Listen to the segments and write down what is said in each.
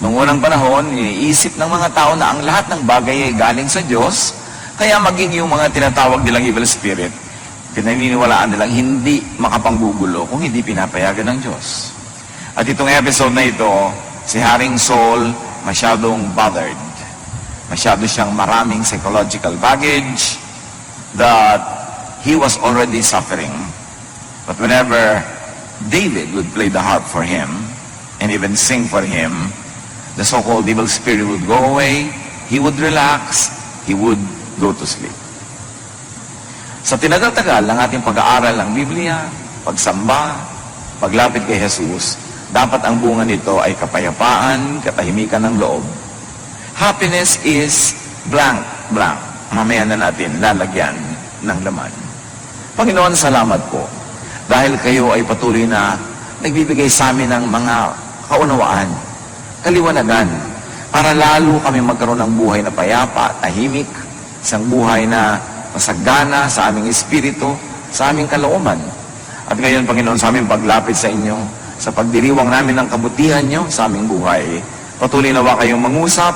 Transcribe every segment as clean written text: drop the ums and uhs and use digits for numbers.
Noong unang panahon, iniisip ng mga tao na ang lahat ng bagay ay galing sa Diyos, kaya maging yung mga tinatawag nilang evil spirit, pinaniniwalaan nilang hindi makapanggugulo kung hindi pinapayagan ng Diyos. At itong episode na ito, si Haring Saul masyadong bothered. Masyado siyang maraming psychological baggage that he was already suffering. But whenever David would play the harp for him and even sing for him, the so-called evil spirit would go away, he would relax, he would go to sleep. Sa tinagal-tagal ng ating pag-aaral ng Biblia, pagsamba, paglapit kay Jesus, dapat ang bunga nito ay kapayapaan, katahimikan ng loob. Happiness is blank, blank. Mamaya na natin lalagyan ng laman. Panginoon, salamat po. Dahil kayo ay patuloy na nagbibigay sa amin ng mga kaunawaan, kaliwanagan, para lalo kami magkaroon ng buhay na payapa, tahimik, isang buhay na masagana sa aming espiritu, sa aming kalooban. At ngayon, Panginoon, sa aming paglapit sa inyo, sa pagdiriwang namin ng kabutihan nyo sa aming buhay, patuloy nawa kayong mangusap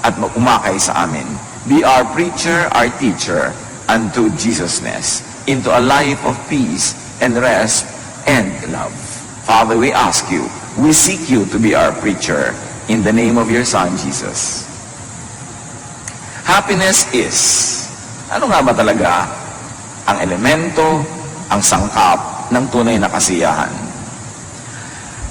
at umakay sa amin. Be our preacher, our teacher, unto Jesusness, into a life of peace and rest and love. Father, we ask you, we seek you to be our preacher, in the name of your Son, Jesus. Happiness is, ano nga ba talaga ang elemento, ang sangkap ng tunay na kasiyahan?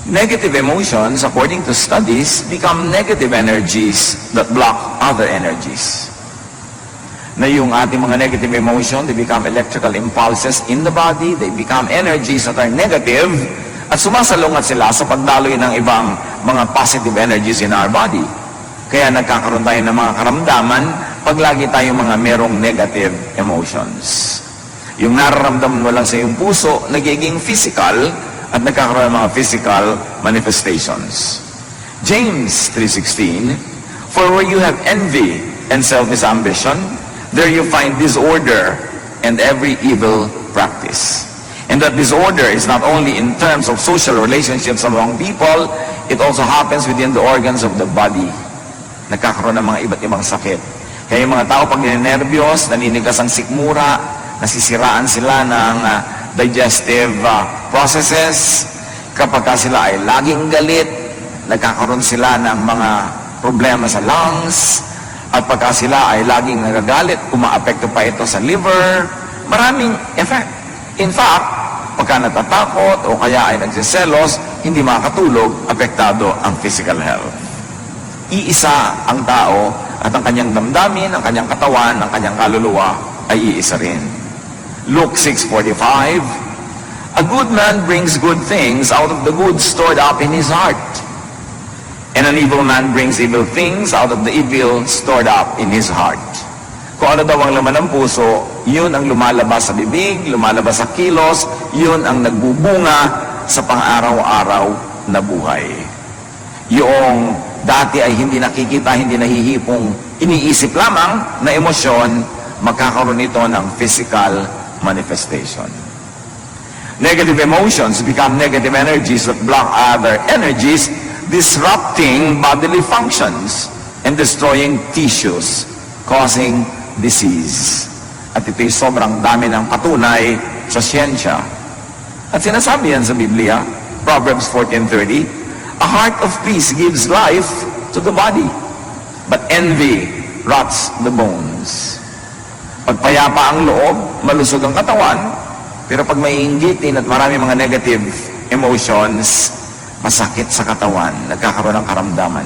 Negative emotions, according to studies, become negative energies that block other energies. Na yung ating mga negative emotion, they become electrical impulses in the body, they become energies that are negative, at sumasalungat sila sa pagdaloy ng ibang mga positive energies in our body. Kaya nagkakaroon tayo ng mga karamdaman pag lagi tayong mga merong negative emotions. Yung nararamdaman mo lang sa iyong puso, nagiging physical at nagkakaroon ng mga physical manifestations. James 3:16, for where you have envy and selfish ambition, there you find disorder and every evil practice. And that disorder is not only in terms of social relationships among people, it also happens within the organs of the body. Nagkakaroon ng mga iba't ibang sakit. Kaya yung mga tao pag ninenervyos, naninigas ang sikmura, nasisiraan sila ng digestive processes. Kapag sila ay laging galit, nagkakaroon sila ng mga problema sa lungs. At pagka sila ay laging nagagalit, umaapekto pa ito sa liver. Maraming effect. In fact, pagka natatakot o kaya ay nagsiselos, hindi makakatulog, apektado ang physical health. Iisa ang tao at ang kanyang damdamin, ang kanyang katawan, ang kanyang kaluluwa ay iisa rin. Luke 6:45, a good man brings good things out of the good stored up in his heart. And an evil man brings evil things out of the evil stored up in his heart. Kung ano daw ang laman ng puso, yun ang lumalabas sa bibig, lumalabas sa kilos, yun ang nagbubunga sa pang-araw-araw na buhay. Yung dati ay hindi nakikita, hindi nahihipong, iniisip lamang na emosyon, magkakaroon ito ng physical manifestation. Negative emotions become negative energies that block other energies, disrupting bodily functions and destroying tissues, causing disease. At ito'y sobrang dami ng patunay sa siyensya. At sinasabi yan sa Biblia, Proverbs 14:30, a heart of peace gives life to the body, but envy rots the bones. Pag payapa ang loob, malusog ang katawan, pero pag may inggitin at marami mga negative emotions, masakit sa katawan, nagkakaroon ng karamdaman.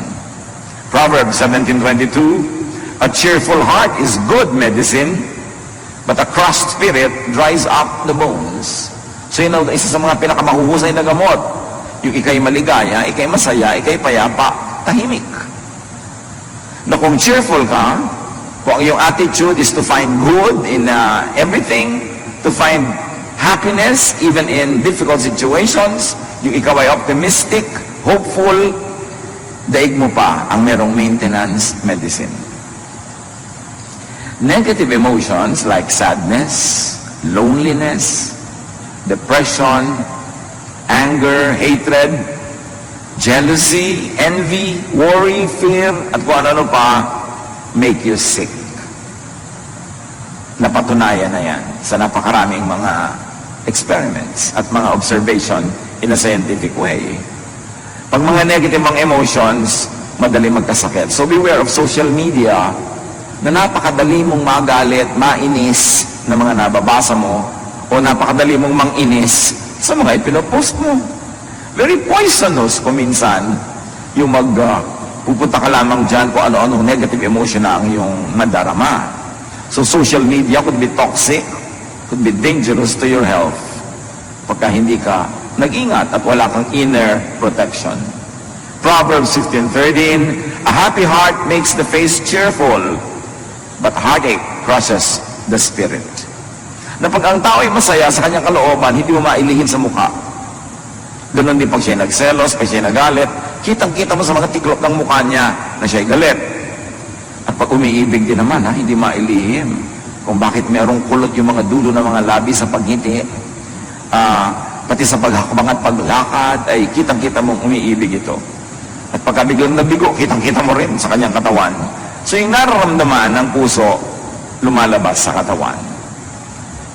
Proverbs 17:22, a cheerful heart is good medicine, but a crushed spirit dries up the bones. So yun ang isa sa mga pinakamahuhusay na gamot. Yung ikay maligaya, ikay masaya, ikay payapa, tahimik. Na kung cheerful ka, kung yung attitude is to find good in everything, to find happiness even in difficult situations, yung ikaw ay optimistic, hopeful, daig mo pa ang merong maintenance medicine. Negative emotions like sadness, loneliness, depression, anger, hatred, jealousy, envy, worry, fear, at kung ano pa, make you sick. Napatunayan na yan sa napakaraming mga experiments at mga observation in a scientific way. Pag mga negative ang emotions, madali magkasakit. So beware of social media na napakadali mong magalit, mainis na mga nababasa mo o napakadali mong manginis sa mga ipinopost mo. Very poisonous kung minsan yung pupunta ka lamang dyan kung ano-anong negative emotion na ang iyong madarama. So social media could be toxic, could be dangerous to your health pagka hindi ka nag-ingat at wala kang inner protection. Proverbs 15:13, a happy heart makes the face cheerful, but heartache crushes the spirit. Na pag ang tao ay masaya sa kanyang kalooban, hindi mo mailihim sa mukha. Ganon din pag siya nagselos, pag siya nagalit, kitang-kita mo sa mga tiklop ng mukha niya na siya ay galit. At pag umiibig din naman, hindi mailihim kung bakit merong kulot yung mga dulo ng mga labi sa pagngiti. Pati sa paghakbang at paglakad, ay kitang-kita mong umiibig ito. At pagka biglang nabigo, kitang-kita mo rin sa kanyang katawan. So yung nararamdaman ng puso, lumalabas sa katawan.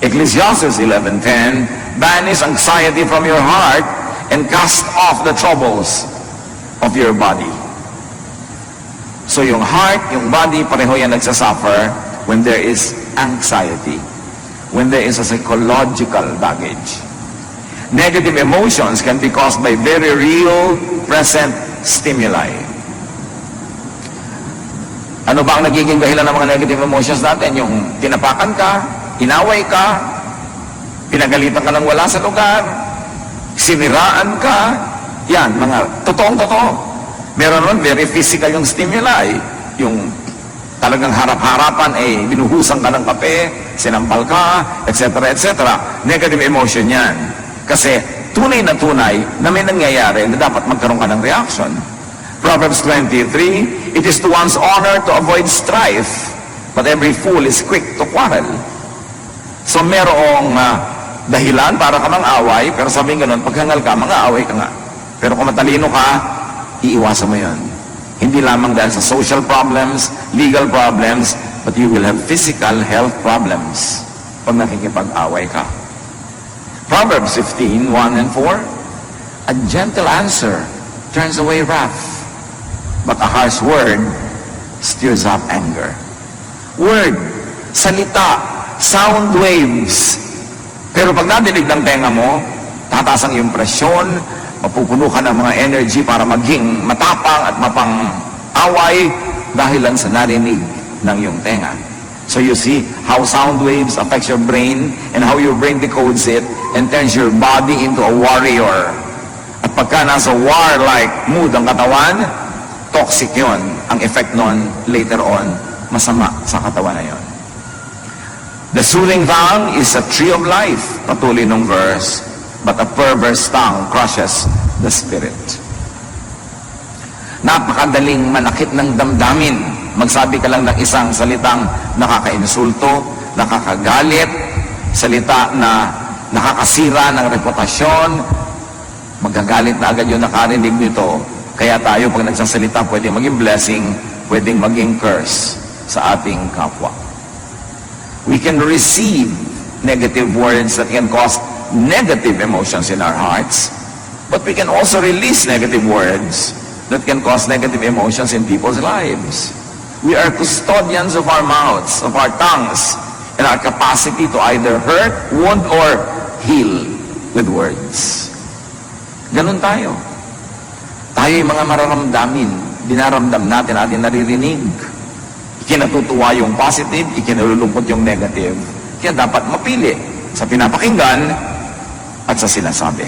Ecclesiastes 11:10, banish anxiety from your heart and cast off the troubles of your body. So yung heart, yung body, pareho yan nagsasuffer when there is anxiety, when there is a psychological baggage. Negative emotions can be caused by very real, present stimuli. Ano ba ang nagiging dahilan ng mga negative emotions natin? Yung tinapakan ka, inaway ka, pinagalitan ka ng wala sa lugar, siniraan ka, yan, mga totoong-totoo. Meron ron, very physical yung stimuli. Yung talagang harap-harapan, binuhusan ka ng kape, sinampal ka, etc., etc. Negative emotion yan. Kasi tunay na may nangyayari na dapat magkaroon ka ng reaction. Proverbs 23, it is to one's honor to avoid strife, but every fool is quick to quarrel. So merong dahilan para ka mang-away, pero sabihin ganun, paghangal ka, mang-aaway ka nga. Pero kung matalino ka, iiwasan mo yun. Hindi lamang dahil sa social problems, legal problems, but you will have physical health problems pag nakikipag-away ka. Proverbs 15:1 and 4, a gentle answer turns away wrath, but a harsh word stirs up anger. Word, salita, sound waves. Pero pag nadinig ng tenga mo, tataas ang iyong presyon, mapupuno ka ng mga energy para maging matapang at mapang-away dahil lang sa narinig ng iyong tenga. So you see how sound waves affects your brain and how your brain decodes it and turns your body into a warrior. At pagka nasa war-like mood ang katawan, toxic yon. Ang effect nun, later on, masama sa katawan na yon. The soothing tongue is a tree of life, patuloy ng verse, but a perverse tongue crushes the spirit. Napakadaling manakit ng damdamin. Magsabi ka lang ng isang salitang nakaka-insulto, nakakagalit, salita na nakakasira ng reputasyon, magagalit na agad yung nakarinig nito. Kaya tayo pag nagsasalita, pwedeng maging blessing, pwedeng maging curse sa ating kapwa. We can receive negative words that can cause negative emotions in our hearts, but we can also release negative words that can cause negative emotions in people's lives. We are custodians of our mouths, of our tongues, and our capacity to either hurt, wound, or heal with words. Ganun tayo. Tayo yung mga mararamdamin, dinaramdam natin, ating naririnig. Ikinatutuwa yung positive, ikinalulungkot yung negative. Kaya dapat mapili sa pinapakinggan at sa sinasabi.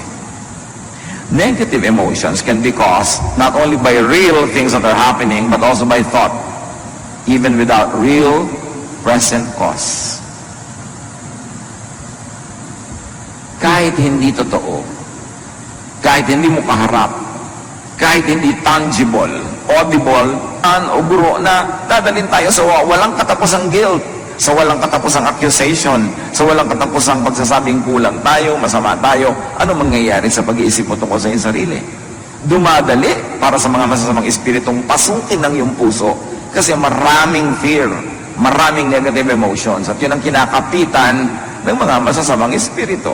Negative emotions can be caused not only by real things that are happening, but also by thought, even without real present cause. Kahit hindi totoo, kahit hindi mo kaharap, kahit hindi tangible, audible, o guro na dadalhin tayo sa walang katapusang guilt, sa walang katapusang accusation, sa walang katapusang pagsasabing kulang tayo, masama tayo, ano mangyayari sa pag-iisip mo tungkol sa iyong sarili? dumadali para sa mga masasamang espiritong pasukin ng iyong puso. Kasi maraming fear, maraming negative emotions, at yun ang kinakapitan ng mga masasamang espiritu.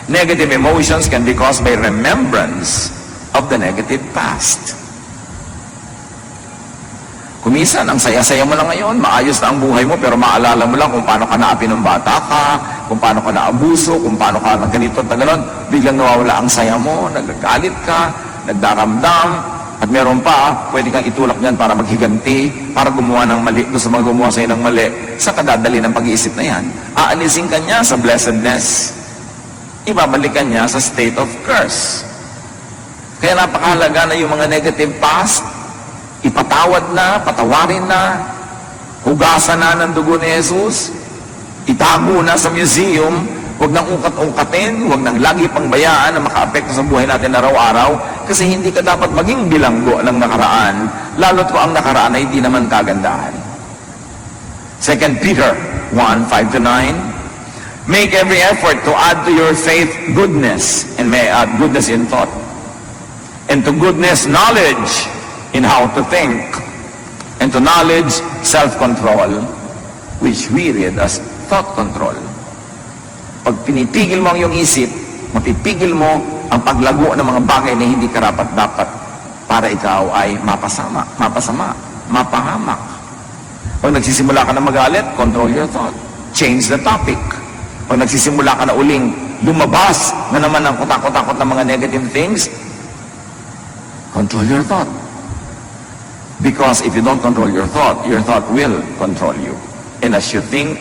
Negative emotions can be caused by remembrance of the negative past. Kumisan, ang saya-saya mo lang ngayon, maayos na ang buhay mo, pero maalala mo lang kung paano ka naapi ng bata ka, kung paano ka naabuso, kung paano ka ganito at gano'n, biglang nawawala ang saya mo, nagagalit ka, nagdaramdam, at meron pa, pwede kang itulak niyan para maghiganti, para gumawa ng mali, gusto mga gumawa sa'yo ng mali, sa kadadali ng pag-iisip na yan. Aalisin ka niya sa blessedness, ibabalikan niya sa state of curse. Kaya napakahalaga na yung mga negative past, ipatawad na, patawarin na, hugasan na ng dugo ni Jesus, itago na sa museum, huwag nang ungkat-ungkatin, huwag nang lagi pang bayaan na maka-apekto sa buhay natin araw-araw, kasi hindi ka dapat maging bilanggo ng nakaraan, lalo't kung ang nakaraan ay hindi naman kagandahan. 2 Peter 1:5-9, make every effort to add to your faith goodness, and may add goodness in thought, and to goodness knowledge, in how to think, and to knowledge, self-control, which we read as thought control. Pag pinipigil mo ang iyong isip, mapipigil mo ang paglago ng mga bagay na hindi karapat-dapat para ikaw ay mapasama, mapahamak. Pag nagsisimula ka na magalit, control your thought. Change the topic. Pag nagsisimula ka na uling lumabas na naman ang kutakot-takot ng mga negative things, control your thought. Because if you don't control your thought will control you. And as you think,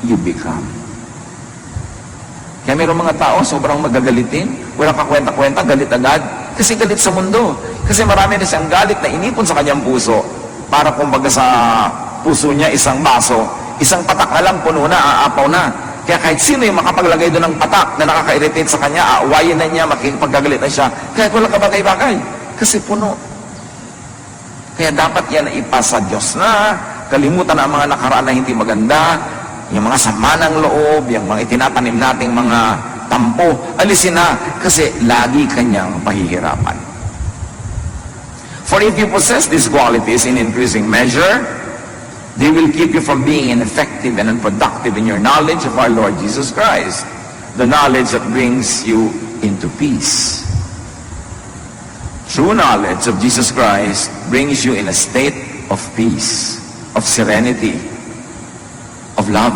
you become. Kaya mayroong mga tao, sobrang magagalitin, walang kakwenta-kwenta, galit agad. Kasi galit sa mundo. Kasi marami na siyang galit na inipon sa kanyang puso. Para kumbaga sa puso niya, isang baso, isang patak na lang, puno na, aapaw na. Kaya kahit sino yung makapaglagay doon ng patak na nakaka-irritate sa kanya, aawayin na niya, makikipagkagalit na siya. Kahit walang kabagay-bagay. Kasi puno. Kaya dapat yan ipasa Diyos na, kalimutan ang mga nakaraan na hindi maganda, yung mga sama ng loob, yung mga itinatanim nating mga tampo, alisin na, kasi lagi kanyang pahihirapan. For if you possess these qualities in increasing measure, they will keep you from being ineffective and unproductive in your knowledge of our Lord Jesus Christ, the knowledge that brings you into peace. True knowledge of Jesus Christ brings you in a state of peace, of serenity, of love.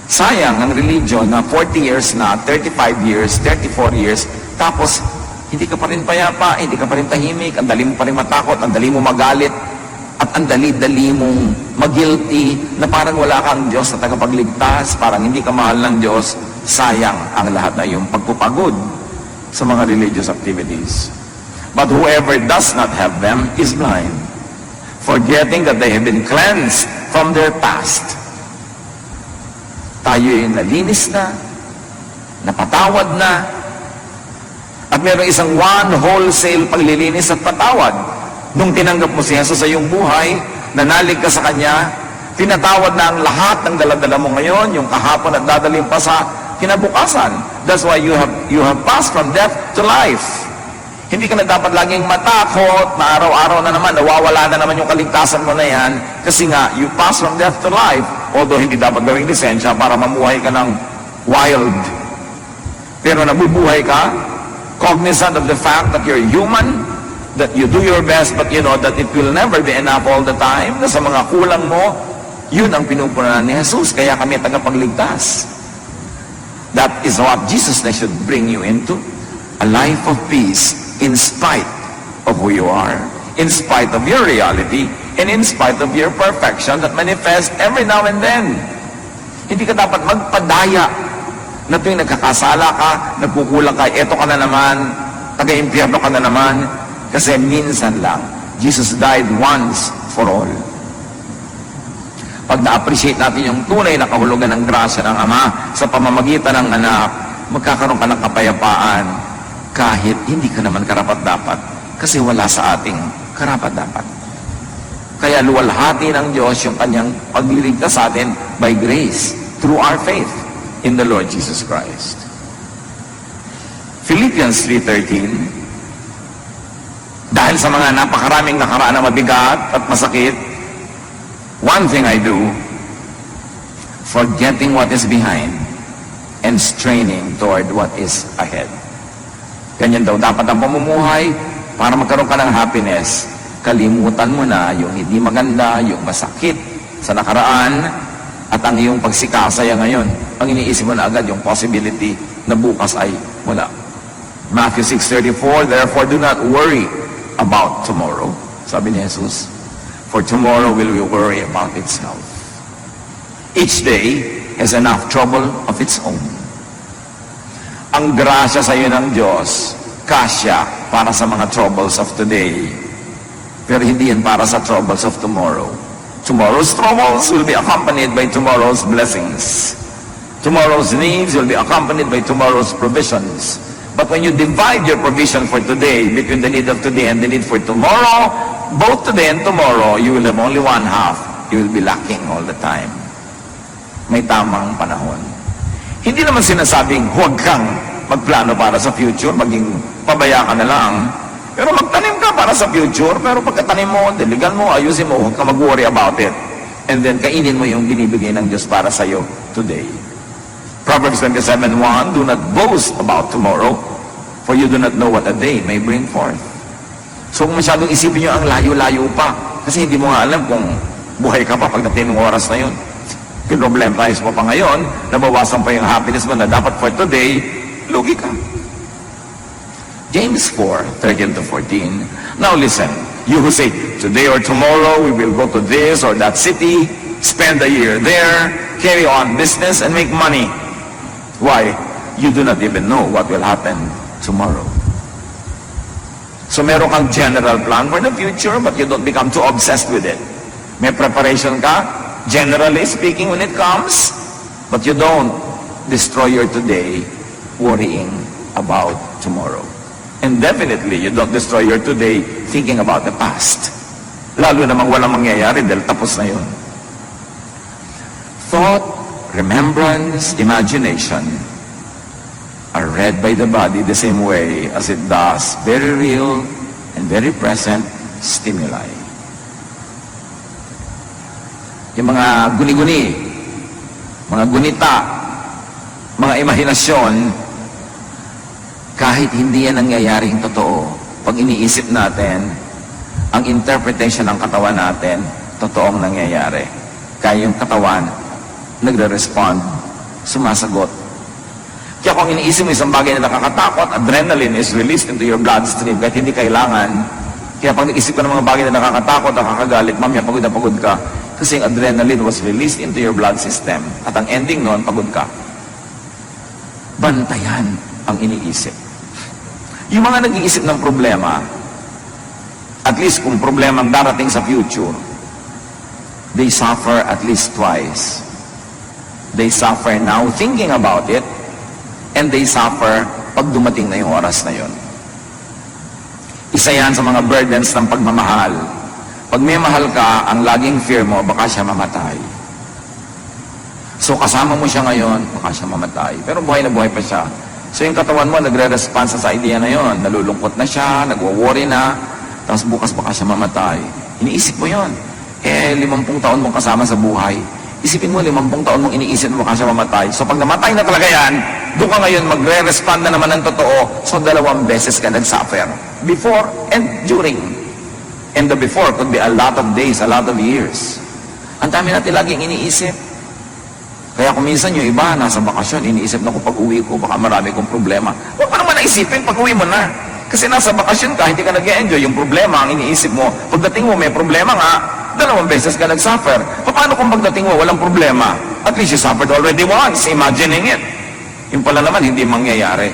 Sayang ang religion na 40 years na, 35 years, 34 years, tapos hindi ka pa rin payapa, hindi ka pa rin tahimik, ang dali mo pa rin matakot, ang dali mo magalit, at ang dali-dali mong mag-guilty na parang wala kang Diyos na tagapagligtas, parang hindi ka mahal ng Diyos. Sayang ang lahat na yung pagpupagod sa mga religious activities. But whoever does not have them is blind, forgetting that they have been cleansed from their past. Tayo ay nalinis na, napatawad na, at mayroong isang one wholesale paglilinis at patawad. Nung tinanggap mo si Jesus sa iyong buhay, nanalig ka sa Kanya, tinatawad na ang lahat ng daladala mo ngayon, yung kahapon at dadaling pa sa kinabukasan. That's why you have passed from death to life. Hindi ka na dapat laging matakot na araw-araw na naman, nawawala na naman yung kaligtasan mo na yan, kasi nga, you pass from death to life. Although hindi dapat gawing lisensya para mamuhay ka ng wild. Pero nabubuhay ka, cognizant of the fact that you're human, that you do your best, but you know that it will never be enough all the time, na sa mga kulang mo, yun ang pinupunan ni Jesus, kaya kami tagapagligtas. That is what Jesus should bring you into, a life of peace, in spite of who you are, in spite of your reality, and in spite of your perfection that manifests every now and then. Hindi ka dapat magpadaya na tuwing nagkakasala ka, nagkukulang ka, eto ka na naman, taga-impyerno ka na naman, kasi minsan lang, Jesus died once for all. Pag na-appreciate natin yung tunay na kahulugan ng grasya ng Ama sa pamamagitan ng anak, magkakaroon ka ng kapayapaan, kahit hindi ka naman karapat-dapat, kasi wala sa ating karapat-dapat. Kaya luwalhati ng Diyos yung kanyang pagliligtas sa atin by grace, through our faith in the Lord Jesus Christ. Philippians 3:13, dahil sa mga napakaraming nakaraan na mabigat at masakit, one thing I do, forgetting what is behind and straining toward what is ahead. Ganyan daw dapat ang pamumuhay para magkaroon ka ng happiness. Kalimutan mo na yung hindi maganda, yung masakit sa nakaraan, at ang iyong pagsikasaya ngayon. Ang iniisip mo na agad yung possibility na bukas ay wala. Matthew 6:34, therefore do not worry about tomorrow. Sabi ni Jesus, for tomorrow will worry about itself. Each day has enough trouble of its own. Ang grasya sa iyo ng Diyos, kasya para sa mga troubles of today. Pero hindi yan para sa troubles of tomorrow. Tomorrow's troubles will be accompanied by tomorrow's blessings. Tomorrow's needs will be accompanied by tomorrow's provisions. But when you divide your provision for today between the need of today and the need for tomorrow, both today and tomorrow, you will have only one half. You will be lacking all the time. May tamang panahon. Hindi naman sinasabing huwag kang magplano para sa future, maging pabaya ka na lang. Pero magtanim ka para sa future, pero pagkatanim mo, diligan mo, ayusin mo, huwag ka mag-worry about it. And then kainin mo yung binibigay ng Diyos para sa iyo today. Proverbs 27:1, do not boast about tomorrow, for you do not know what a day may bring forth. So kung masyadong isipin nyo ang layo-layo pa, kasi hindi mo nga alam kung buhay ka pa pagdating ng oras na yun. Kinroblematize mo pa ngayon, nabawasan pa yung happiness mo na dapat for today, lugi ka. James 4:13-14. Now listen, you who say, today or tomorrow we will go to this or that city, spend a year there, carry on business and make money. Why? You do not even know what will happen tomorrow. So meron kang general plan for the future, but you don't become too obsessed with it. May preparation ka, generally speaking, when it comes, but you don't destroy your today worrying about tomorrow. And definitely, you don't destroy your today thinking about the past. Lalo namang walang mangyayari dahil tapos na yun. Thought, remembrance, imagination are read by the body the same way as it does very real and very present stimuli. Yung mga guni-guni, mga gunita, mga imahinasyon, kahit hindi yan nangyayaring totoo, pag iniisip natin, ang interpretation ng katawan natin, totoong nangyayari. Kaya yung katawan, nagre-respond, sumasagot. Kaya kung iniisip mo isang bagay na nakakatakot, adrenaline is released into your bloodstream kahit hindi kailangan. Kaya pag naisip ka ng mga bagay na nakakatakot, nakakagalit, mamaya pagod na pagod ka. Kasi yung adrenaline was released into your blood system. At ang ending noon, pagod ka. Bantayan ang iniisip. Yung mga nag-iisip ng problema, at least kung problema ang darating sa future, they suffer at least twice. They suffer now thinking about it, and they suffer pag dumating na yung oras na yun. Isa yan sa mga burdens ng pagmamahal. Pag may mahal ka, ang laging fear mo, baka siya mamatay. So kasama mo siya ngayon, baka siya mamatay. Pero buhay na buhay pa siya. So yung katawan mo, nagre-response sa idea na yon, nalulungkot na siya, nagwo-worry na, tapos bukas baka siya mamatay. Iniisip mo yon. 50 taon mong kasama sa buhay. Isipin mo, 50 taon mong iniisip mo baka siya mamatay. So pag namatay na talaga yan, doon ka ngayon magre-respond na naman ng totoo. So 2 beses ka nag-suffer. Before and during. And the before could be a lot of days, a lot of years. Ang dami natin laging iniisip. Kaya kung minsan yung iba, nasa bakasyon, iniisip na ko pag uwi ko, baka marami kong problema. Huwag mo naman naisipin pag uwi mo na. Kasi nasa bakasyon ka, hindi ka nag-enjoy. Yung problema, ang iniisip mo, pagdating mo may problema nga, 2 beses ka nag-suffer. Paano kung pagdating mo, walang problema? At least you suffered already once, imagining it. Yung pala naman, hindi mangyayari.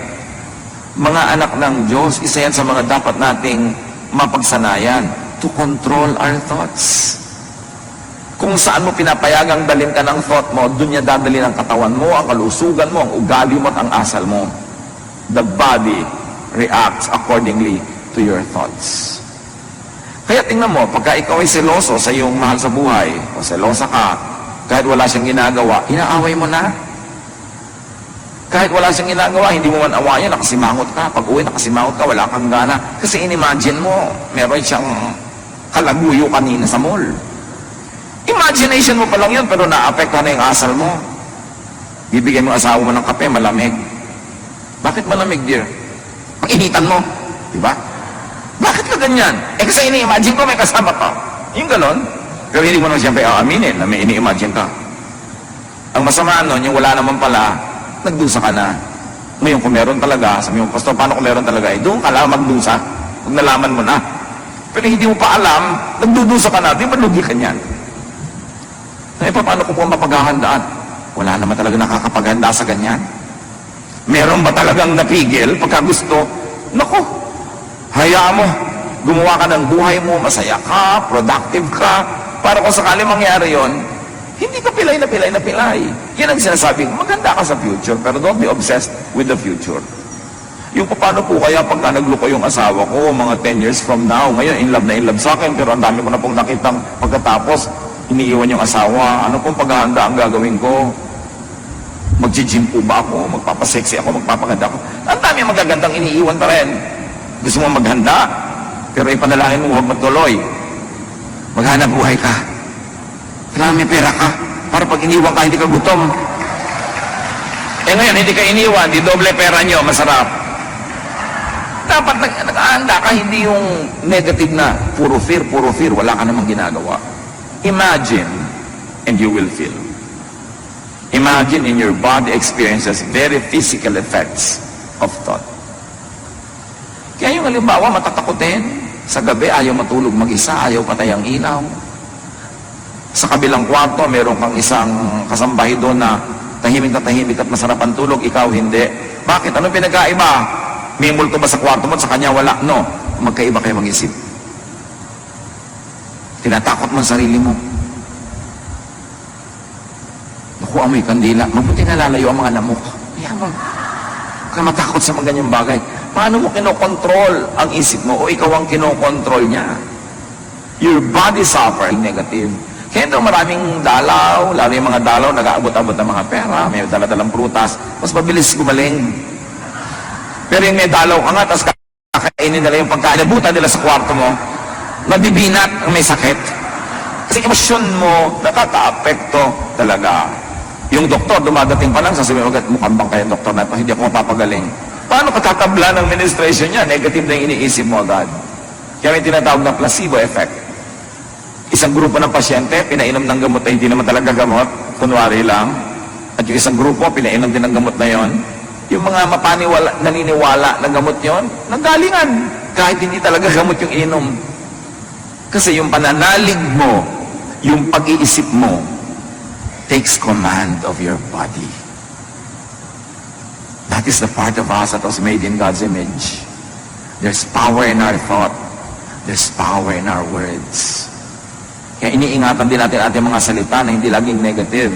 Mga anak ng Diyos, isa yan sa mga dapat nating mapagsanayan to control our thoughts. Kung saan mo pinapayagang dalhin ka ng thought mo, dun niya dadalhin ang katawan mo, ang kalusugan mo, ang ugali mo at ang asal mo. The body reacts accordingly to your thoughts. Kaya tingnan mo, pagka ikaw ay seloso sa iyong mahal sa buhay, o selosa ka, kahit wala siyang ginagawa, inaaway mo na. Kahit wala siyang ginagawa, hindi mo man awayan, nakasimangot ka. Pag uwi, nakasimangot ka, wala kang gana. Kasi inimagine mo, meron siyang kalaguyo kanina sa mall. Imagination mo pa lang yun, pero naapektuhan na yung asal mo. Bibigyan mo asawa mo ng kape, malamig. Bakit malamig, dear? Ang initan mo, di ba? Bakit ka ganyan? Kasi ini-imagine ko may kasama ka. Yung ganon. Pero hindi mo naman siyempre aaminin na may ini-imagine ka. Ang masama nun, yung wala naman pala, nagdusa ka na. Ngayon, kung meron talaga, sabi mo, Pastor, paano kung meron talaga? Doon ka lang magdusa. Pag nalaman mo na. Pero hindi mo pa alam, nagdudusa ka na, di ba lugi ka niyan? Eh, paano ko po mapaghahandaan? Wala naman talaga nakakapaghanda sa ganyan. Meron ba talagang napigil pagka gusto? Naku, hayaan mo. Gumawa ka ng buhay mo, masaya ka, productive ka, para kung sakali mangyari yon, hindi ka pilay na pilay na pilay. Yan ang sinasabi, maganda ka sa future, pero don't be obsessed with the future. Yung paano po kaya pagka nagloko yung asawa ko, mga 10 years from now, ngayon in love sa akin, pero ang dami ko na pong nakitang pagkatapos, iniiwan yung asawa, ano pong paghahanda ang gagawin ko? Mag-gym po ba ako? Magpapasexy ako? Magpapaganda ako? Ang dami magagandang iniiwan pa rin. Gusto mo maghanda, pero ipanalangin mo, huwag magtuloy. Maghanap buhay ka. Kailangan may pera ka. Para pag iniwan ka, hindi ka gutom. Eh ngayon, hindi ka iniwan, di doble pera nyo, masarap. Dapat nag-aanda ka, hindi yung negative na puro fear, wala ka namang ginagawa. Imagine, and you will feel. Imagine in your body experiences very physical effects of thought. Kaya yung halimbawa, matatakotin. Sa gabi, ayaw matulog mag-isa, ayaw patay ang ilaw. Sa kabilang kwarto, meron kang isang kasambahay doon na tahimik at masarap ang tulog, ikaw hindi. Bakit? Anong pinagkaiba? May multo ba sa kwarto mo at sa kanya wala? No. Magkaiba kayo mag-isip. Tinatakot mo ang sarili mo. Naku, amoy kandila. Mabuti nalalayo ang mga lamok. Kaya mo. Kaya matakot sa mga ganyang bagay. Paano mo kinokontrol ang isip mo o ikaw ang kinokontrol niya? Your body suffering negative. Kaya ito maraming dalaw, lalo yung mga dalaw, nag-aabot-abot ng mga pera, may dala-dalang prutas, mas mabilis gumaling. Pero yung may dalaw ka nga, tapos kakainin nila yung pagkain, nabutan nila sa kwarto mo, nabibinat, may sakit. Kasi emosyon mo, nakaka-apekto talaga. Yung doktor, dumadating pa lang, sasabihin, mukhang bang kayo doktor na ito, hindi ako mapapagaling. Paano katatabla ng administration niya? Negative na yung iniisip mo agad. Kaya may tinatawag na placebo effect. Isang grupo ng pasyente, pinainom ng gamot na hindi naman talaga gamot, kunwari lang. At yung isang grupo, pinainom din ng gamot na yon. Yung mga naniniwala ng gamot yon, nanggalingan. Kahit hindi talaga gamot yung inom. Kasi yung pananalig mo, yung pag-iisip mo, takes command of your body. That is the part of us that was made in God's image. There's power in our thought. There's power in our words. Kaya iniingatan din natin ating mga salita na hindi laging negative.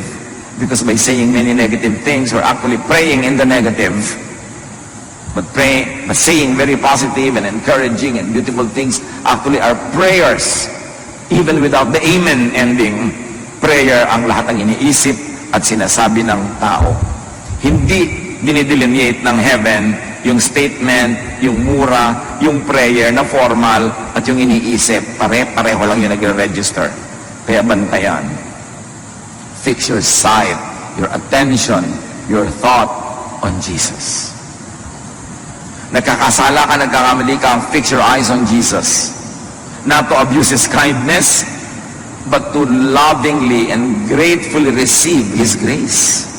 Because by saying many negative things, we're actually praying in the negative. But saying very positive and encouraging and beautiful things actually are prayers. Even without the amen ending, prayer ang lahat ng iniisip at sinasabi ng tao. Hindi dinidelineate ng heaven yung statement, yung mura, yung prayer na formal at yung iniisip. Pare-pareho lang yung nagre-register. Kaya bantayan. Fix your sight, your attention, your thought on Jesus. Nagkakasala ka, nagkakamali ka, fix your eyes on Jesus. Not to abuse His kindness, but to lovingly and gratefully receive His grace.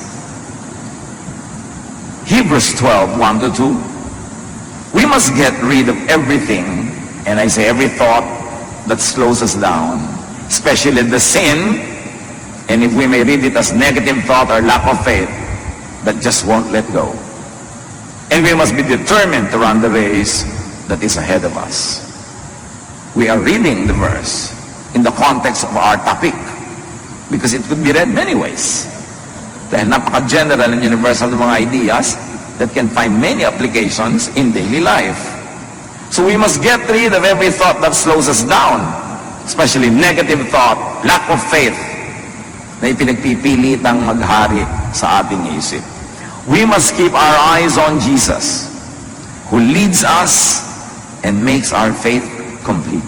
Hebrews 12, 1-2. We must get rid of everything, and I say every thought that slows us down, especially the sin, and if we may read it as negative thought or lack of faith, that just won't let go. And we must be determined to run the race that is ahead of us. We are reading the verse in the context of our topic, because it could be read many ways. Dahil napaka-general and universal ng mga ideas that can find many applications in daily life. So we must get rid of every thought that slows us down, especially negative thought, lack of faith, na ipinagpipilitang maghari sa ating isip. We must keep our eyes on Jesus, who leads us and makes our faith complete.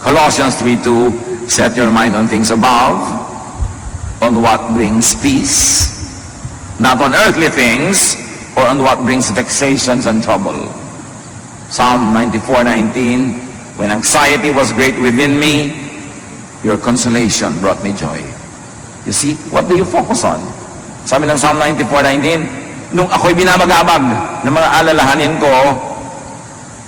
Colossians 3:2, set your mind on things above, on what brings peace, not on earthly things, or on what brings vexations and trouble. Psalm 94:19, when anxiety was great within me, your consolation brought me joy. You see, what do you focus on? Sabi ng Psalm 94:19, nung ako'y binabagabag ng mga alalahanin ko,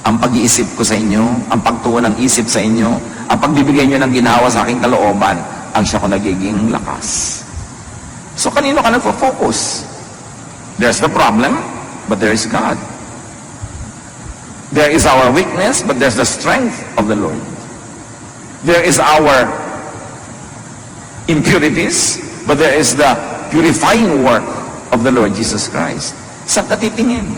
ang pag-iisip ko sa inyo, ang pagtuon ng isip sa inyo, ang pagbibigay nyo ng ginawa sa aking kalooban, ang siya ko nagiging lakas. So kanino ka nagpo-focus? There's the problem, but there is God. There is our weakness, but there's the strength of the Lord. There is our impurities, but there is the purifying work of the Lord Jesus Christ. Saan ka titingin?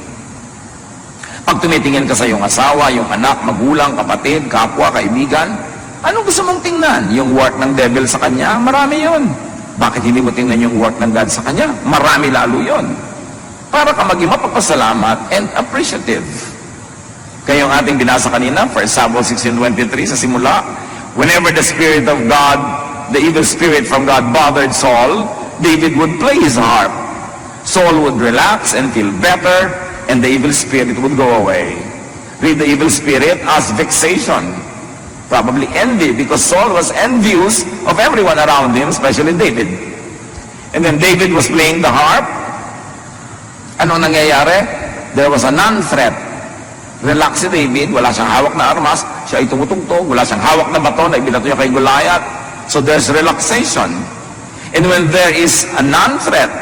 Pag tumitingin ka sa iyong asawa, yung anak, magulang, kapatid, kapwa, kaibigan, anong gusto mong tingnan? Yung work ng devil sa kanya? Marami yun. Bakit hindi mo tingnan yung work ng God sa kanya? Marami lalo yun. Para ka maging mapapasalamat and appreciative. Kaya yung ating binasa kanina, 1 Samuel 16:23 sa simula, whenever the Spirit of God, the evil spirit from God bothered Saul, David would play his harp. Saul would relax and feel better, and the evil spirit would go away. Read the evil spirit as vexation. Probably envy, because Saul was envious of everyone around him, especially David. And then David was playing the harp. Ano nangyayari? There was a non-threat. Relax si David, wala siyang hawak na armas, siya ay tumutugtog, wala siyang hawak na bato na ibinato niya kay Goliath. So there's relaxation. And when there is a non-threat,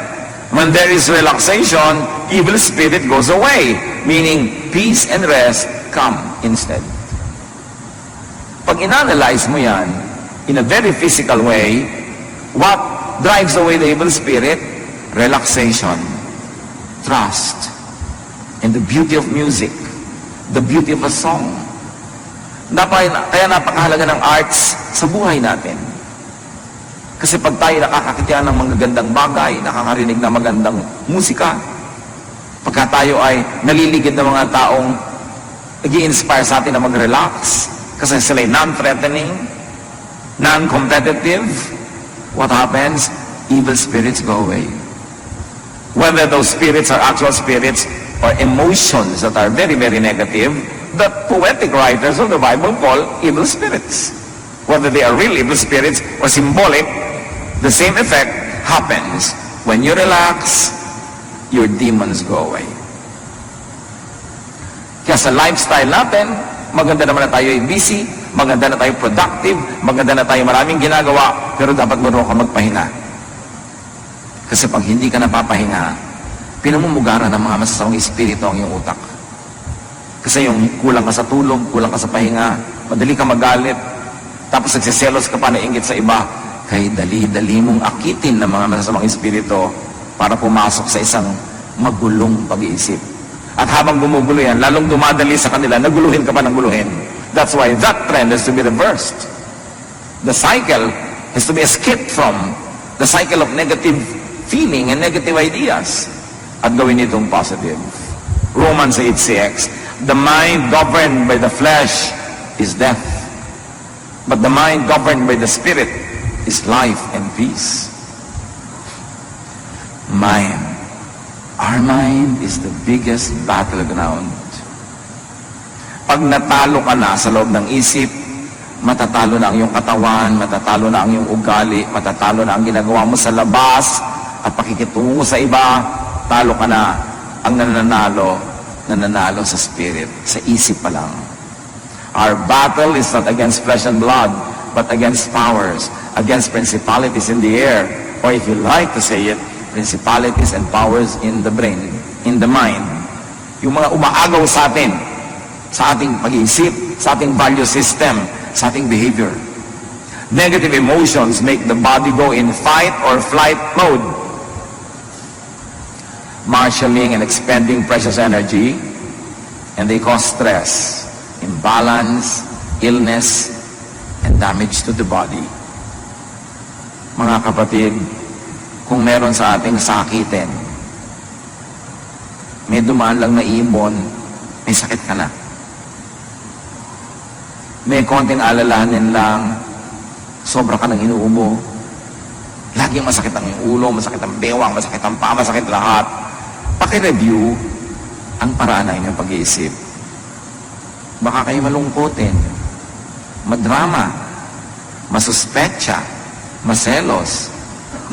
when there is relaxation, evil spirit goes away, meaning peace and rest come instead. Pag in-analyze mo yan, in a very physical way, what drives away the evil spirit? Relaxation, trust, and the beauty of music, the beauty of a song. Kaya napakahalaga ng arts sa buhay natin. Kasi pag tayo nakakakitiyan ng magagandang bagay, nakakarinig ng magandang musika, pagka tayo ay naliligid ng mga taong nag-i-inspire sa atin na mag-relax, kasi sila ay non-threatening, non-competitive, what happens? Evil spirits go away. Whether those spirits are actual spirits or emotions that are very, very negative, the poetic writers of the Bible call evil spirits. Whether they are real evil spirits or symbolic, the same effect happens. When you relax, your demons go away. Kaya sa lifestyle natin, maganda naman na tayo ay busy, maganda na tayo productive, maganda na tayo maraming ginagawa, pero dapat marunong ka magpahinga. Kasi pag hindi ka napapahinga, pinamumugaran ng mga masasawang espiritu ang iyong utak. Kasi yung kulang ka sa tulog, kulang ka sa pahinga, madali ka magalit, tapos nagsiselos ka pa, nainggit sa iba, kaya dali-dali mong akitin ng mga masasamang espiritu para pumasok sa isang magulong pag-iisip. At habang gumugulo yan, lalong dumadali sa kanila, naguluhin ka pa ng guluhin. That's why that trend has to be reversed. The cycle has to be escaped from. The cycle of negative feeling and negative ideas. At gawin itong positive. Romans 8:6, the mind governed by the flesh is death, but the mind governed by the Spirit is life and peace. Mind. Our mind is the biggest battleground. Pag natalo ka na sa loob ng isip, matatalo na ang iyong katawan, matatalo na ang iyong ugali, matatalo na ang ginagawa mo sa labas, at pakikitungo sa iba, talo ka na. Ang nananalo sa spirit, sa isip pa lang. Our battle is not against flesh and blood, but against powers, against principalities in the air, or if you like to say it, principalities and powers in the brain, in the mind. Yung mga umaagaw sa atin, sa ating pag-iisip, sa ating value system, sa ating behavior. Negative emotions make the body go in fight or flight mode, marshalling and expending precious energy, and they cause stress, imbalance, illness, and damage to the body. Mga kapatid, kung meron sa ating sakitin, may dumaan lang na ibon, may sakit ka na. May konting alalahanin lang, sobra ka ng inuubo. Laging masakit ang ulo, masakit ang bewang, masakit ang paa, masakit lahat. Paki-review ang paraan ng inyong pag-iisip. Baka kayo malungkotin, madrama, masuspetsa, maselos,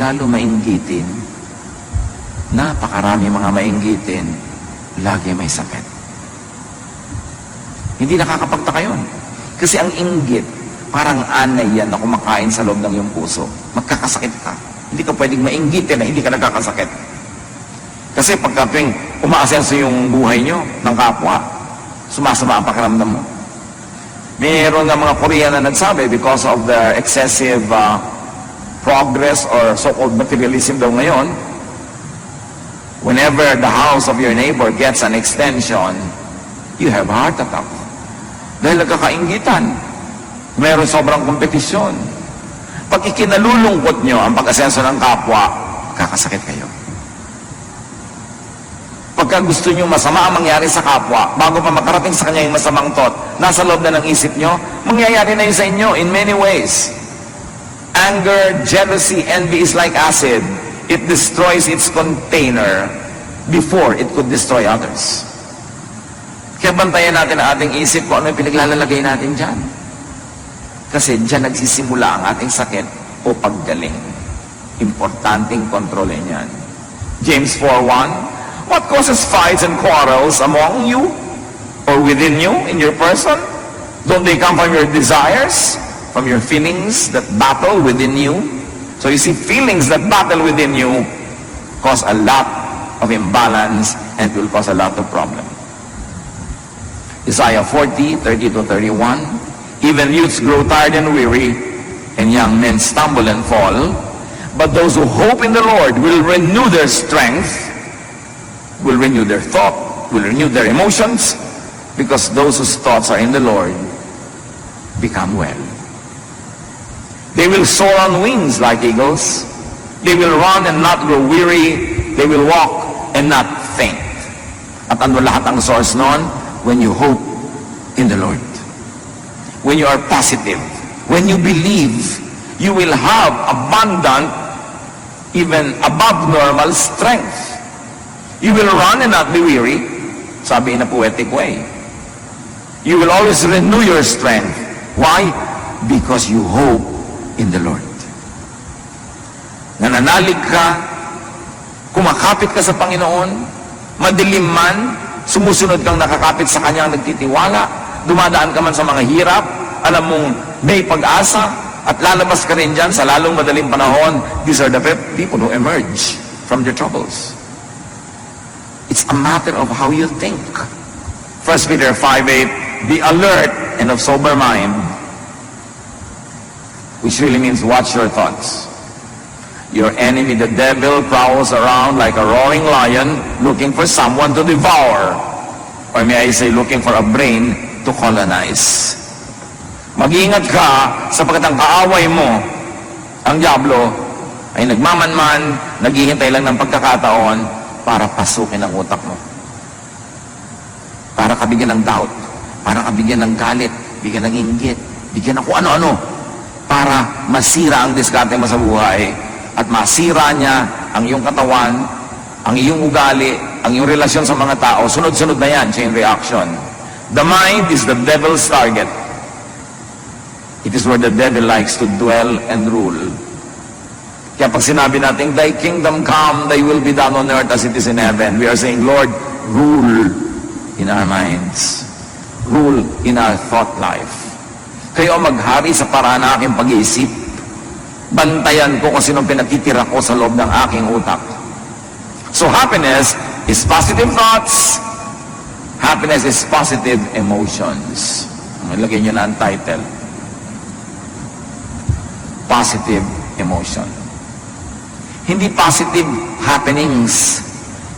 lalo mainggitin. Napakarami mga mainggitin, lagi may sakit. Hindi nakakapagtaka yun. Kasi ang inggit, parang anay yan na kumakain sa loob ng iyong puso. Magkakasakit ka. Hindi ka pwedeng mainggitin na hindi ka nagkakasakit. Kasi pagka tuwing umaasenso yung buhay nyo ng kapwa, sumasama ang pakiramdam mo. Mayroon nga mga Korean na nagsabi because of the excessive progress or so-called materialism daw ngayon, whenever the house of your neighbor gets an extension, you have a heart attack. Dahil nagkakainggitan. Mayroon sobrang kompetisyon. Pag ikinalulungkot nyo ang pag-asenso ng kapwa, kakasakit kayo. Pagka gusto nyo masama ang mangyari sa kapwa, bago pa makarating sa kanya yung masamang thought, nasa loob na ng isip nyo, mangyayari na yun sa inyo in many ways. Anger, jealousy, envy is like acid. It destroys its container before it could destroy others. Kaya bantayan natin ang ating isip kung ano yung pinaglalagay natin dyan. Kasi dyan nagsisimula ang ating sakit o paggaling. Importanteng kontrolin yan. James 4:1, what causes fights and quarrels among you or within you in your person? Don't they come from your desires, from your feelings that battle within you? So you see, feelings that battle within you cause a lot of imbalance and will cause a lot of problem. Isaiah 40:30-31, even youths grow tired and weary, and young men stumble and fall. But those who hope in the Lord will renew their strength, will renew their thought, will renew their emotions, because those whose thoughts are in the Lord become well. They will soar on wings like eagles. They will run and not grow weary. They will walk and not faint. At ano lahat ang source nun? When you hope in the Lord. When you are positive. When you believe, you will have abundant, even above normal strength. You will run and not be weary. Sabi in a poetic way. You will always renew your strength. Why? Because you hope in the Lord. Nananalig ka, kumakapit ka sa Panginoon, madilim man, sumusunod kang nakakapit sa Kanya, nagtitiwala, dumadaan ka man sa mga hirap, alam mong may pag-asa, at lalabas ka rin dyan sa lalong madaling panahon. These are the people who emerge from their troubles. It's a matter of how you think. 1 Peter 5:8, be alert and of sober mind, which really means watch your thoughts. Your enemy, the devil, prowls around like a roaring lion looking for someone to devour. Or may I say, looking for a brain to colonize. Mag-iingat ka sapagkat ang kaaway mo, ang diablo, ay nagmamanman, naghihintay lang ng pagkakataon para pasukin ang utak mo. Para kabigyan ng doubt, para kabigyan ng galit, bigyan ng inggit, bigyan ng kung ano-ano, para masira ang diskarte mo sa buhay. At masira niya ang iyong katawan, ang iyong ugali, ang iyong relasyon sa mga tao. Sunod-sunod na yan, chain reaction. The mind is the devil's target. It is where the devil likes to dwell and rule. Kaya pag sinabi natin, thy kingdom come, thy will be done on earth as it is in heaven. We are saying, Lord, rule in our minds. Rule in our thought life. Kayo maghari sa paraan ng aking pag-iisip. Bantayan ko kung sinong pinatitira ko sa loob ng aking utak. So happiness is positive thoughts. Happiness is positive emotions. Malagay nyo na ang title. Positive emotion. Hindi positive happenings.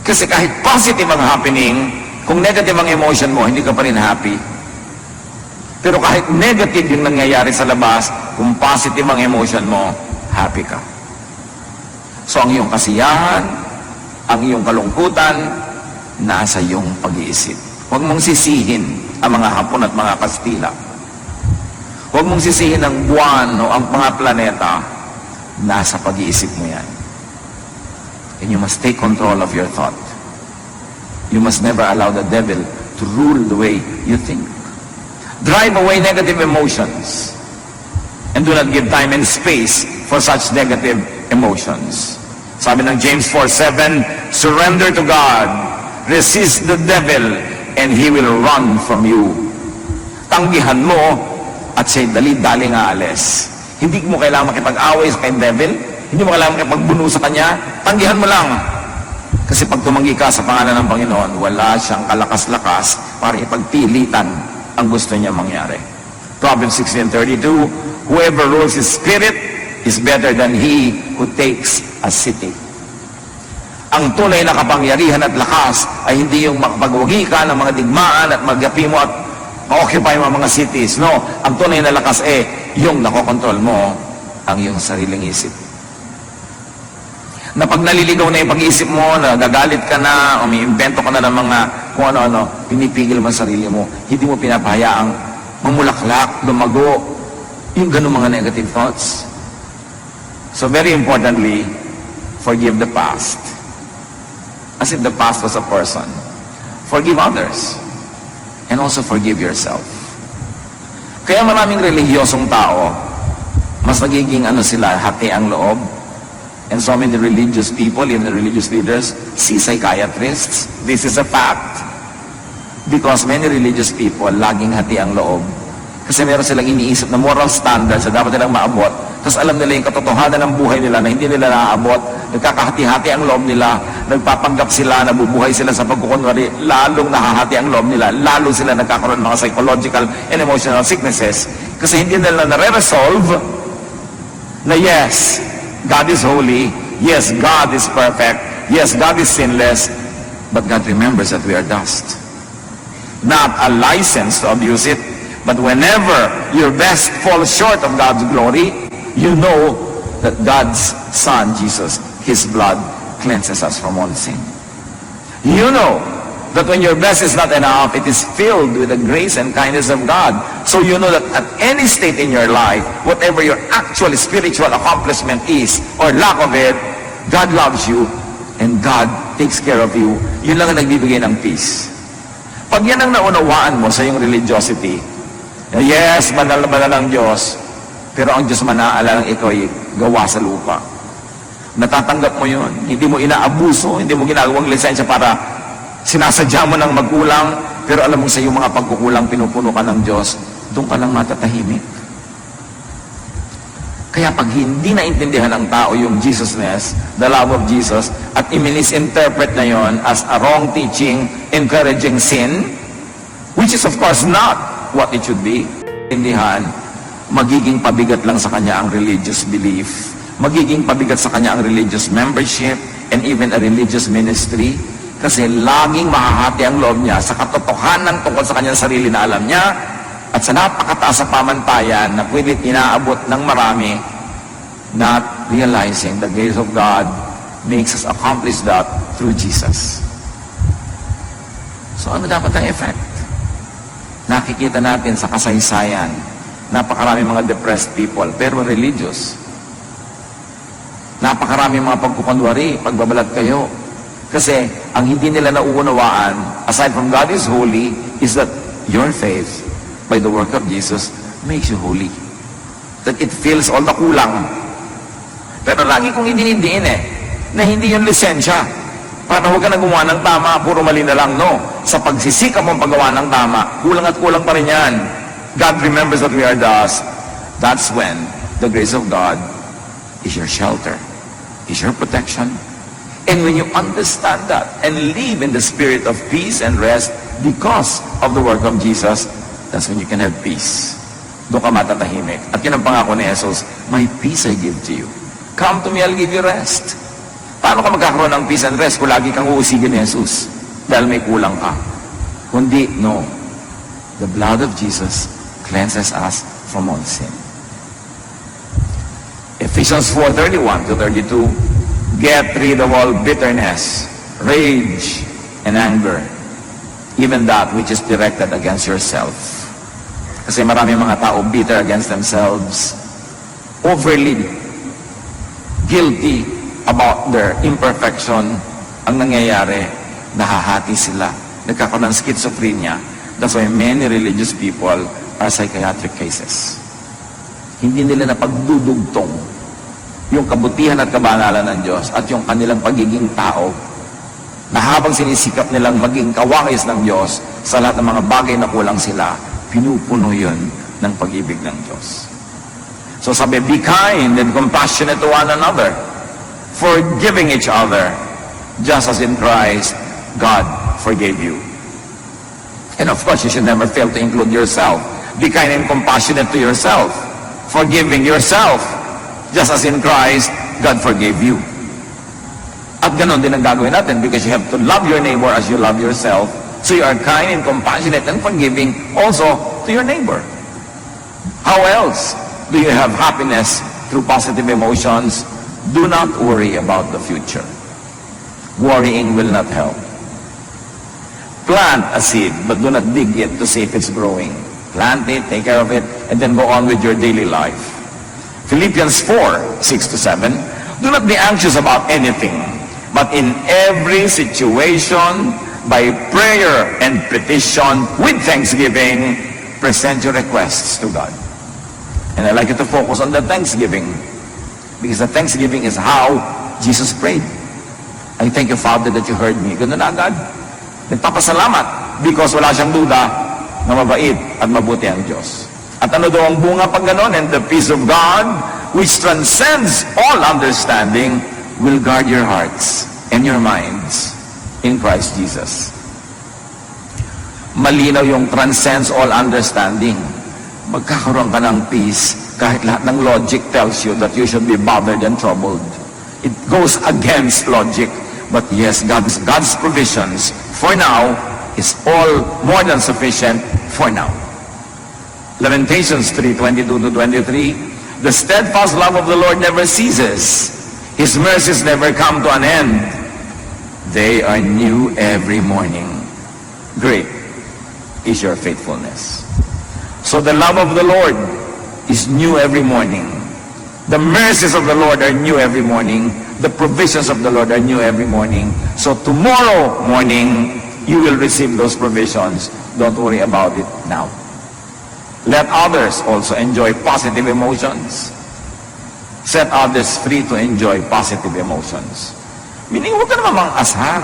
Kasi kahit positive ang happening, kung negative ang emotion mo, hindi ka pa rin happy. Pero kahit negative yung nangyayari sa labas, kung positive ang emotion mo, happy ka. So ang iyong kasiyahan, ang iyong kalungkutan, nasa iyong pag-iisip. Huwag mong sisihin ang mga Hapon at mga Kastila. Huwag mong sisihin ang buwan o ang mga planeta. Nasa pag-iisip mo yan. And you must take control of your thought. You must never allow the devil to rule the way you think. Drive away negative emotions. And do not give time and space for such negative emotions. Sabi ng James 4:7, surrender to God, resist the devil, and he will run from you. Tanggihan mo, at siya'y dali-dali nga alis. Hindi mo kailangan makipag-away sa kay devil, hindi mo kailangan makipagbuno sa kanya, tanggihan mo lang. Kasi pag tumanggi ka sa pangalan ng Panginoon, wala siyang kalakas-lakas para ipagpilitan ang gusto niya mangyari. Proverbs 16:32, whoever rules his spirit is better than he who takes a city. Ang tunay na kapangyarihan at lakas ay hindi yung makapagwagi ka ng mga digmaan at magapi mo at ma-occupy mo ang mga cities. No, ang tunay na lakas yung nakokontrol mo ang iyong sariling isip. Na pag naliligaw na yung pag-iisip mo, na gagalit ka na, o may invento ka na ng mga kung ano-ano, pinipigil mo ang sarili mo. Hindi mo pinapahayaang mamulaklak, lumago, yung ganun mga negative thoughts. So very importantly, forgive the past. As if the past was a person. Forgive others. And also forgive yourself. Kaya maraming relihiyosong tao, mas nagiging sila, hati ang loob. And so many religious people, even the religious leaders, see psychiatrists. This is a fact. Because many religious people, laging hati ang loob. Kasi meron silang iniisip na moral standards na dapat nilang maabot. Tapos alam nila yung katotohanan ng buhay nila na hindi nila naaabot. Nagkakahati-hati ang loob nila. Nagpapanggap sila, nabubuhay sila sa pagkukunwari. Lalong nahahati ang loob nila. Lalo sila nagkakaroon ng mga psychological and emotional sicknesses. Kasi hindi nila nare-resolve na yes, God is holy. Yes, God is perfect. Yes, God is sinless. But God remembers that we are dust. Not a license to abuse it, but whenever your best falls short of God's glory, you know that God's Son, Jesus, His blood cleanses us from all sin. You know that when your best is not enough, it is filled with the grace and kindness of God. So you know that at any state in your life, whatever your actual spiritual accomplishment is, or lack of it, God loves you, and God takes care of you. Yun lang ang nagbibigay ng peace. Pag yan ang naunawaan mo sa iyong religiosity, yes, banal na banal ang Diyos, pero ang Diyos manaalala ng ikaw ay gawa sa lupa. Natatanggap mo yun. Hindi mo inaabuso, hindi mo ginagawang lisensya para sinasadya mo ng magkulang, pero alam mo sa iyong mga pagkukulang, pinupuno ka ng Diyos, doon ka lang matatahimik. Kaya pag hindi naintindihan ng tao yung Jesusness, the love of Jesus, at i-misinterpret na yon as a wrong teaching, encouraging sin, which is of course not what it should be, intindihan, magiging pabigat lang sa kanya ang religious belief, magiging pabigat sa kanya ang religious membership, and even a religious ministry, kasi laging mahahati ang loob niya sa katotohanan tungkol sa kanyang sarili na alam niya, at sa napakataas sa pamantayan na pwede inaabot ng marami, not realizing the grace of God makes us accomplish that through Jesus. So ano dapat ang effect? Nakikita natin sa kasaysayan, napakarami mga depressed people, pero religious. Napakarami mga pagkukunwari, pagbabalat kayo. Kasi ang hindi nila nauunawaan, aside from God is holy, is that your faith, by the work of Jesus, makes you holy. That it fills all the kulang. Pero lagi kong idinidiin na hindi yung lisensya. Para huwag ka na gumawa ng tama, puro mali na lang, no. Sa pagsisikap mong paggawa ng tama, kulang at kulang pa rin yan. God remembers that we are dust. That's when the grace of God is your shelter, is your protection. And when you understand that and live in the spirit of peace and rest because of the work of Jesus, that's when you can have peace. Doon ka matatahimik. At yun ang pangako ni Jesus, my peace I give to you. Come to me, I'll give you rest. Paano ka magkakaroon ng peace and rest kung lagi kang uusigin ni Jesus? Dahil may kulang ka. Kundi, no. The blood of Jesus cleanses us from all sin. Ephesians 4:31-32, Get rid of all bitterness, rage, and anger, even that which is directed against yourself. Kasi marami mga tao bitter against themselves, overly guilty about their imperfection. Ang nangyayari, nahahati sila. Nagkakaroon ng schizophrenia. That's why many religious people are psychiatric cases. Hindi nila napagdudugtong yung kabutihan at kabanalan ng Diyos at yung kanilang pagiging tao na habang sinisikap nilang maging kawangis ng Diyos sa lahat ng mga bagay na kulang sila, pinupuno yun ng pag-ibig ng Diyos. So sabi, be kind and compassionate to one another, forgiving each other, just as in Christ, God forgave you. And of course, you should never fail to include yourself. Be kind and compassionate to yourself, forgiving yourself, just as in Christ, God forgave you. At ganon din ang gagawin natin because you have to love your neighbor as you love yourself. So you are kind and compassionate and forgiving also to your neighbor. How else do you have happiness through positive emotions? Do not worry about the future. Worrying will not help. Plant a seed, but do not dig it to see if it's growing. Plant it, take care of it, and then go on with your daily life. Philippians 4:6-7, do not be anxious about anything, but in every situation, by prayer and petition, with thanksgiving, present your requests to God. And I like you to focus on the thanksgiving, because the thanksgiving is how Jesus prayed. I thank you, Father, that you heard me. Ganun na agad. Nagpapasalamat because wala siyang duda na mabait at mabuti ang Diyos. At ano daw ang bunga pag ganon? And the peace of God, which transcends all understanding, will guard your hearts and your minds in Christ Jesus. Malinaw yung transcends all understanding. Magkakaroon ka ng peace kahit lahat ng logic tells you that you should be bothered and troubled. It goes against logic. But yes, God's provisions for now is all more than sufficient for now. Lamentations 3:22-23, the steadfast love of the Lord never ceases. His mercies never come to an end. They are new every morning. Great is your faithfulness. So the love of the Lord is new every morning. The mercies of the Lord are new every morning. The provisions of the Lord are new every morning. So tomorrow morning, you will receive those provisions. Don't worry about it now. Let others also enjoy positive emotions. Set others free to enjoy positive emotions. Meaning, huwag ka naman mang-asar.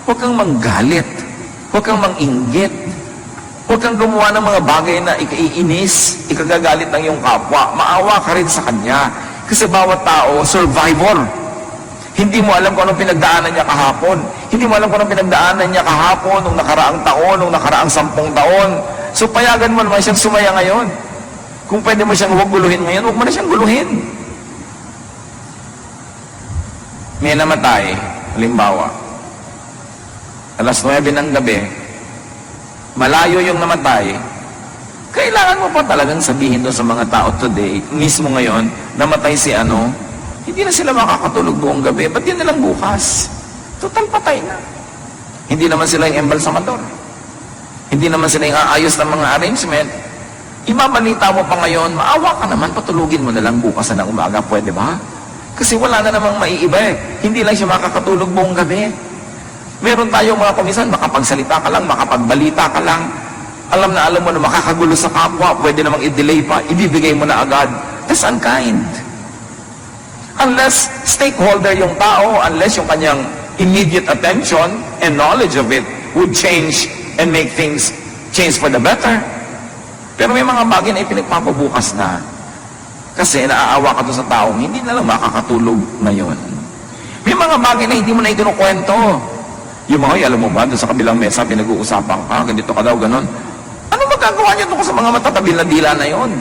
Huwag kang manggalit. Huwag kang manginggit. Huwag kang gumawa ng mga bagay na ikaiinis, ikagagalit ng iyong kapwa. Maawa ka rin sa kanya. Kasi bawat tao, survivor. Hindi mo alam kung anong pinagdaanan niya kahapon. Hindi mo alam kung anong pinagdaanan niya kahapon, nung nakaraang taon, nung nakaraang 10 taon. So payagan mo naman siyang sumaya ngayon. Kung pwede mo siyang huwag guluhin ngayon, huwag mo na siyang guluhin. May namatay, halimbawa, alas 9 ng gabi, malayo yung namatay, kailangan mo pa talagang sabihin doon sa mga tao today, mismo ngayon, namatay si ano, hindi na sila makakatulog buong gabi, ba't yun nilang bukas? Total patay na. Hindi naman sila yung embalsamador. Hindi naman sila yung aayos ng mga arrangement. Imabalita mo pa ngayon, maawa ka naman, patulugin mo na lang bukas na ng umaga, pwede ba? Kasi wala na namang maiiba eh. Hindi lang siya makakatulog buong gabi. Meron tayong mga komisan, makapagsalita ka lang, makapagbalita ka lang. Alam mo na makakagulo sa kapwa, pwede namang i-delay pa, ibibigay mo na agad. That's unkind. Unless stakeholder yung tao, unless yung kanyang immediate attention and knowledge of it would change and make things change for the better. Pero may mga bagay na ipinagpapabukas na kasi naaawa ka doon sa taong hindi na lang makakatulog ngayon. May mga bagay na hindi mo na itinukwento. Yung mga, alam mo ba, doon sa kabilang mesa, pinag-uusapan ka, ganito ka daw, ganon. Ano magagawa niya doon sa mga matatabil na dila na yon?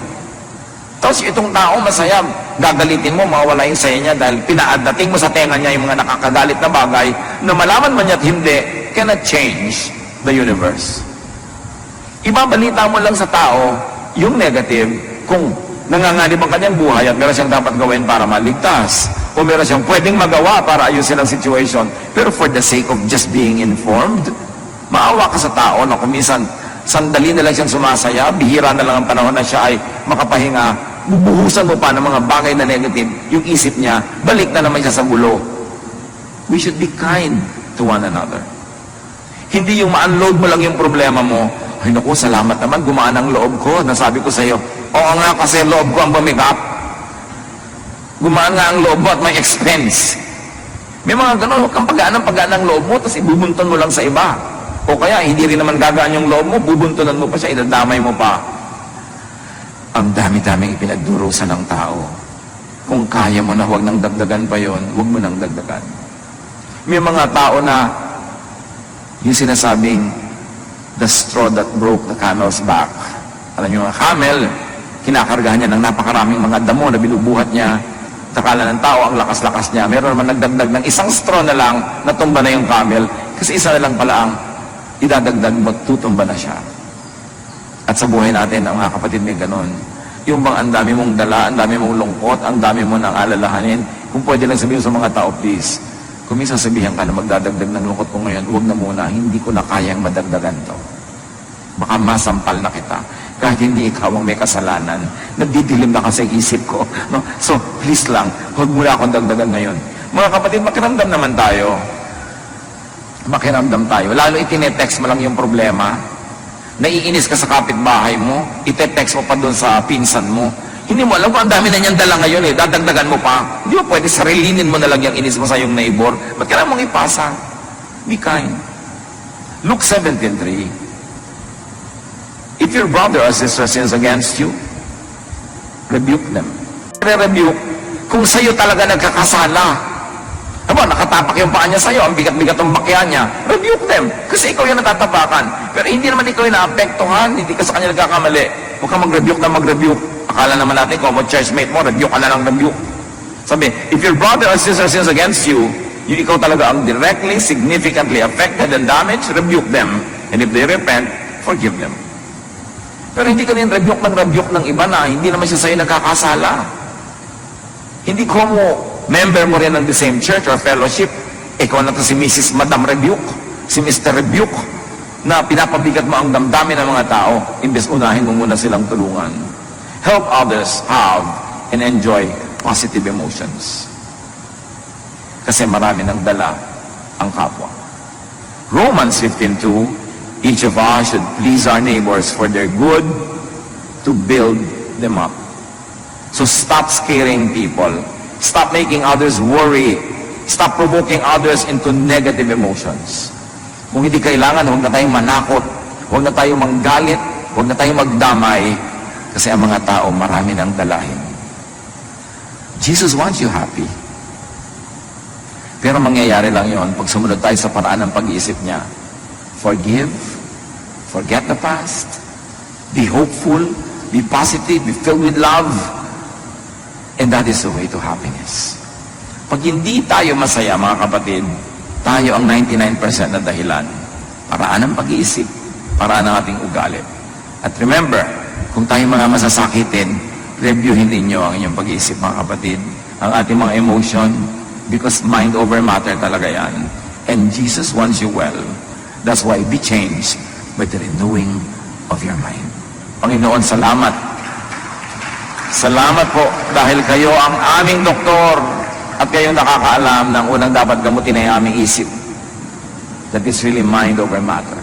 Tapos itong tao masaya, gagalitin mo, mawawala yung saya niya dahil pinaadating mo sa tenga niya yung mga nakakagalit na bagay na malaman man niya at hindi, cannot change the universe. Ibabalita mo lang sa tao yung negative kung nanganganib ang kanyang buhay at meron siyang dapat gawin para maligtas. o meron siyang pwedeng magawa para ayusin ang situation. Pero for the sake of just being informed, maawa ka sa tao na kumisan sandali na lang siyang sumasaya, bihira na lang ang panahon na siya ay makapahinga, bubuhusan mo pa ng mga bagay na negative, yung isip niya, balik na naman siya sa gulo. We should be kind to one another. Hindi yung ma-unload mo lang yung problema mo, ay naku, salamat naman, gumaan ang loob ko. Nasabi ko sa iyo, oo nga kasi loob ko ang bumigap. Gumaan nga ang loob mo at may expense. May mga ganun, huwag kang pagaan ng loob mo, tapos ibubunton mo lang sa iba. O kaya, hindi rin naman gagaan yung loob mo, bubuntunan mo pa siya, idadamay mo pa. Ang dami-daming ipinagdurusan ng tao. Kung kaya mo na huwag nang dagdagan pa yon, huwag mo nang dagdagan. May mga tao na yung sinasabing the straw that broke the camel's back. Alam niyo, ang camel, kinakargahan niya ng napakaraming mga damo na binubuhat niya. Takala ng tao, ang lakas-lakas niya. Meron naman nagdagdag ng isang straw na lang, natumba na yung camel. Kasi isa na lang pala ang idadagdag mo, tutumba na siya. At sa buhay natin, ang mga kapatid may ganon. Yung bang ang dami mong dala, ang dami mong lungkot, ang dami mo nang alalahanin. Kung pwede lang sabihin sa mga tao, please, kung minsan sabihan ka na magdadagdag ng lungkot ko ngayon, huwag na muna, hindi ko na kayang madagdagan to. Baka masampal na kita. Kahit hindi ikaw ang may kasalanan, nagdidilim na kasi isip ko. No? So, please lang, huwag muna akong dagdagan ngayon. Mga kapatid, makiramdam naman tayo. Makiramdam tayo. Lalo itinetext mo lang yung problema. Naiinis ka sa kapitbahay mo, ite-text mo pa doon sa pinsan mo. Hindi mo alam kung ang dami na niyang dala ngayon eh, dadagdagan mo pa. Hindi mo pwede sarilinin mo na lang yung inis mo sa yung neighbor. Ba't kailangan mong ipasa? Be kind. Luke 17:3. If your brother or sister sins against you, rebuke them. Rebuke kung sa'yo talaga nagkakasala. Aba, nakatapak yung paa niya sa'yo, ang bigat-bigat ng bakya niya. Rebuke them. Kasi ikaw yung natatapakan. Pero hindi naman ikaw yung naapektuhan, hindi ka sa kanya nagkakamali. Huwag kang mag-rebuke na mag-rebuke. Akala naman natin, kung mo churchmate mo, rebuke ka na lang rebuke. Sabi, if your brother or sister sins against you, yung ikaw talaga ang directly, significantly affected and damaged, rebuke them. And if they repent, forgive them. Pero hindi ka rin rebuke ng iba na hindi naman siya sa'yo nagkakasala. Hindi ko mo member mo rin ng the same church or fellowship, ikaw na to si Mrs. Madam Rebuke, si Mr. Rebuke, na pinapabigat mo ang damdamin ng mga tao, imbes unahin mo muna silang tulungan. Help others have and enjoy positive emotions. Kasi marami nang dala ang kapwa. Romans 15:2, each of us should please our neighbors for their good, to build them up. So stop scaring people. Stop making others worry. Stop provoking others into negative emotions. Kung hindi kailangan, huwag na tayong manakot. Huwag na tayong manggalit. Huwag na tayong magdamay. Kasi ang mga tao, marami nang dalahin. Jesus wants you happy. Pero mangyayari lang yon pag sumunod tayo sa paraan ng pag-iisip niya. Forgive. Forget the past. Be hopeful. Be positive. Be filled with love. And that is the way to happiness. Pag hindi tayo masaya, mga kapatid, tayo ang 99% na dahilan. Paraan ng pag-iisip, paraan ng ating ugali. At remember, kung tayo mga masasakitin, reviewin ninyo ang inyong pag-iisip, mga kapatid, ang ating mga emotion, because mind over matter talaga yan. And Jesus wants you well. That's why be changed by the renewing of your mind. Panginoon, salamat. Salamat po dahil kayo ang aming doktor at kayo nakakaalam ng unang dapat gamutin ay aming isip. That is really mind over matter.